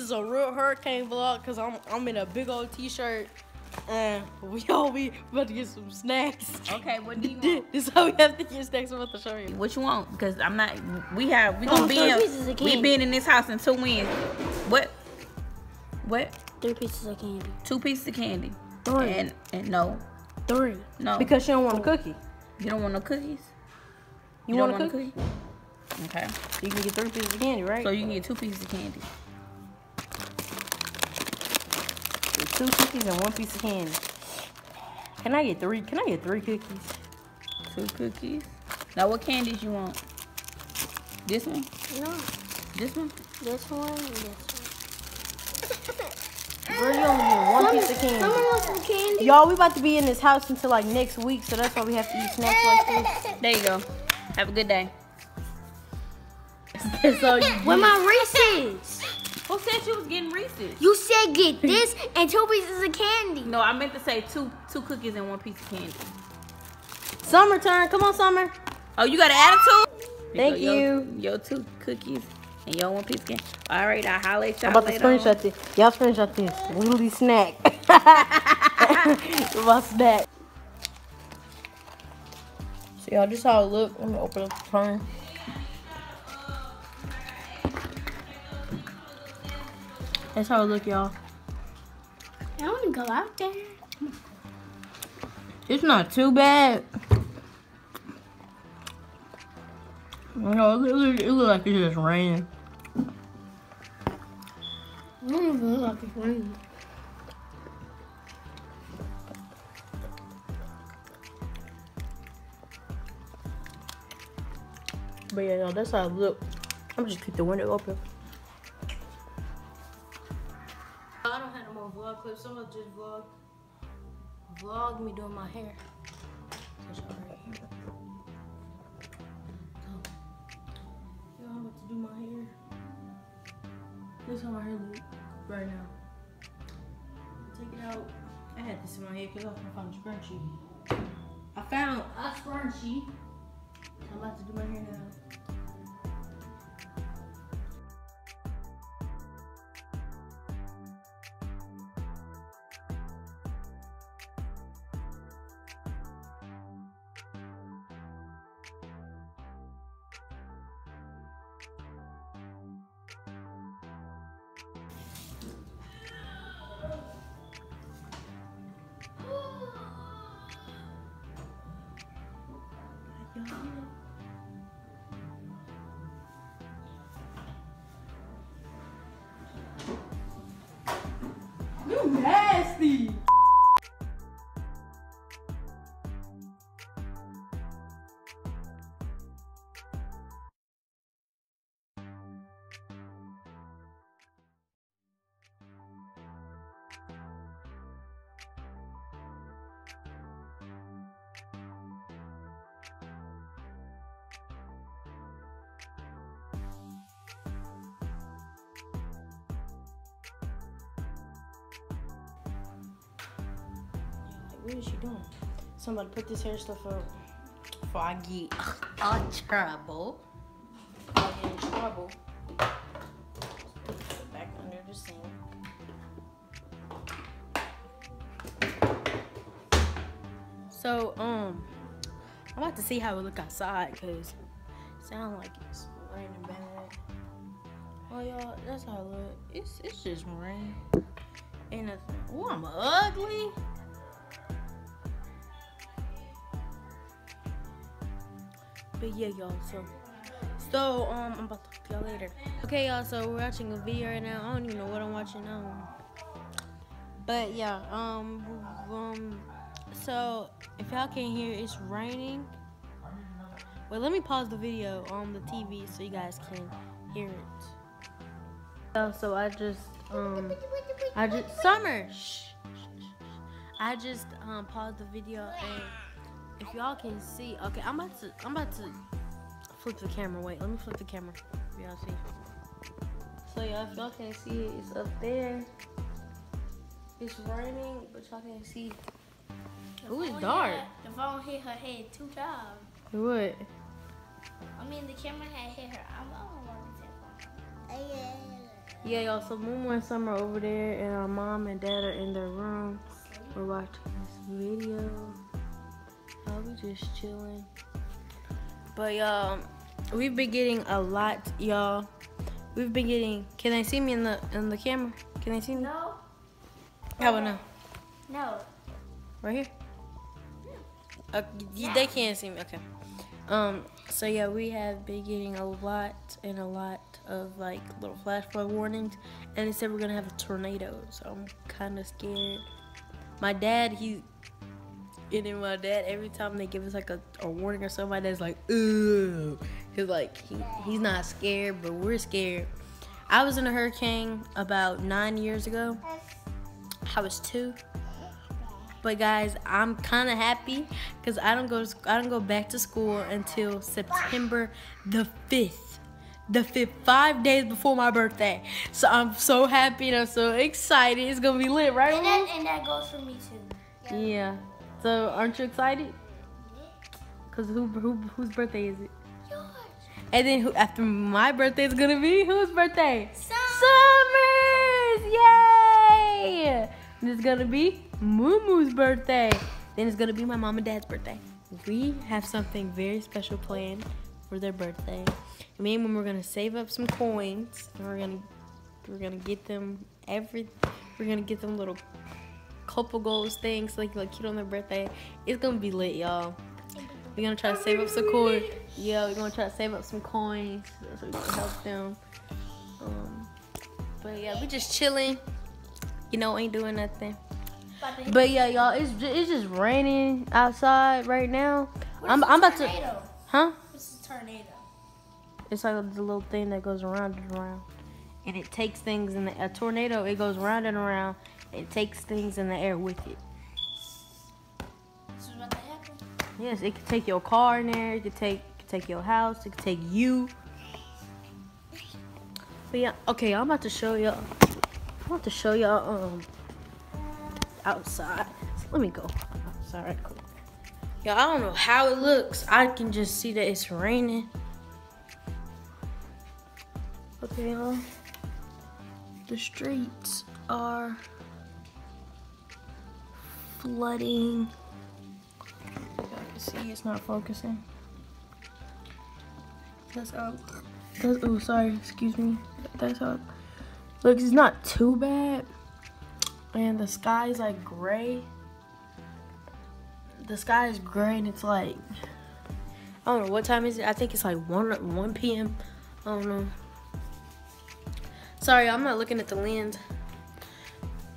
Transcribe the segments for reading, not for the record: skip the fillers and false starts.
is a real hurricane vlog because I'm in a big old t-shirt and we about to get some snacks. Okay, what do you want? This is how we have to get snacks. I'm about to show you. What you want? Because I'm not. We gonna be in this house in 2 wins. What? 3 pieces of candy. 2 pieces of candy. 3. And no. 3. No. Because she don't want a cookie. You don't want no cookies? You want a cookie? Okay. So you can get 3 pieces of candy, right? So you can get 2 pieces of candy. 2 cookies and 1 piece of candy. Can I get 3? Can I get 3 cookies? 2 cookies. Now what candies you want? This one? No. This one? This one and this one. Girl, you only get 1 piece of candy. Someone wants some candy. Y'all, we about to be in this house until like next week, so that's why we have to eat snacks like this. There you go. Have a good day. So with my Reese's. Who said you was getting Reese's? You said get this and 2 pieces of candy. No, I meant to say two cookies and 1 piece of candy. Summer turn. Come on, Summer. Oh, you got an attitude? Thank you. Your 2 cookies and your 1 piece of candy. All right, I'll holler at y'all I'm about to later screenshot this. Y'all screenshot this. Literally snack. My snack. So y'all, this how it look. Let me open up the turn. That's how it look, y'all. I want to go out there. It's not too bad. No, it look like it's just raining. I don't even look like it's raining. But yeah, y'all, that's how it look. I'm just keep the window open. I don't have no more vlog clips. So I'm gonna just vlog me doing my hair. That's all right here. So, yo, I'm about to do my hair. This is how my hair look right now. Take it out. I had this in my head because I found a scrunchie. I found a scrunchie. I'm about to do my hair now. You nasty. What is she doing? Somebody put this hair stuff up before I get in trouble. I get in trouble. Put it back under the sink. So, I'm about to see how it look outside because it sounds like it's raining bad. Oh, y'all, that's how it look. It's just rain. Ain't nothing. Oh, I'm ugly. But yeah, y'all, so I'm about to talk to y'all later. Okay, y'all, so we're watching a video right now. I don't even know what I'm watching now. But yeah, so if y'all can't hear, it's raining. Wait, let me pause the video on the TV so you guys can hear it. So I just Summer, shh. I just paused the video and if y'all can see, okay, I'm about to flip the camera. Wait, let me flip the camera. If y'all see. So y'all, if y'all can't see it, it's up there. It's raining, but y'all can't see. Ooh, it's dark. The phone hit her head 2 times. What? I mean, the camera had hit her. I'm the only one with that phone. Yeah, y'all. So Mumu and Summer are over there, and our mom and dad are in their room. We're watching this video. Oh, we just chilling. But y'all, we've been getting a lot, y'all. We've been getting. Can they see me in the camera? Can they see me? No. How about now? No. Right here. They can't see me. Okay. So yeah, we have been getting a lot of like little flash flood warnings, and they said we're gonna have a tornado. So I'm kind of scared. My dad, every time they give us like a warning or something, my dad's like, ooh. He's like, he's not scared, but we're scared. I was in a hurricane about 9 years ago. I was 2. But guys, I'm kind of happy because I don't go back to school until September the 5th. The 5th, 5 days before my birthday. So I'm so happy and I'm so excited. It's gonna be lit, right? And that goes for me too. Yeah. So aren't you excited? Cause whose birthday is it? Yours. And then after my birthday is gonna be whose birthday? Summer's. Yay! And it's gonna be Mumu's birthday. Then it's gonna be my mom and dad's birthday. We have something very special planned for their birthday. Me and Mom are gonna save up some coins, and we're gonna get them we're gonna get them little couple goals things like cute on their birthday. It's gonna be lit, y'all. We're gonna try to save up some coins. Yeah, we're gonna try to save up some coins so we can help them. But yeah, we just chilling. You know, ain't doing nothing. But yeah, y'all, it's just raining outside right now. I'm about to. Huh? What's a tornado? It's like the little thing that goes around and around, and it takes things in a tornado. It goes round and around. It takes things in the air with it. This is about to happen. Yes, it could take your car in there. It could take your house. It could take you. But yeah, okay, I'm about to show y'all. Outside. So let me go outside right quick. Y'all, I don't know how it looks. I can just see that it's raining. Okay, y'all. The streets are flooding. Y'all can see it's not focusing. That's how. Oh, sorry. Excuse me. That's how. Looks, it's not too bad. And the sky is like gray. The sky is gray, and it's like, I don't know what time is it. I think it's like 1 p.m. I don't know. Sorry, I'm not looking at the lens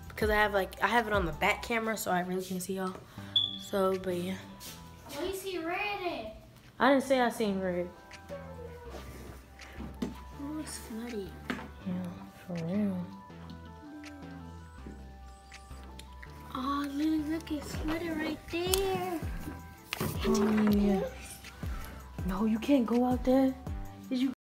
because I have it on the back camera, so I really can't see y'all. So, but yeah. What do you see red in? I didn't say I seen red. Oh, it's flooding. Yeah, for real. Oh, look, it's flooded right there. Oh yeah. No, you can't go out there. Did you?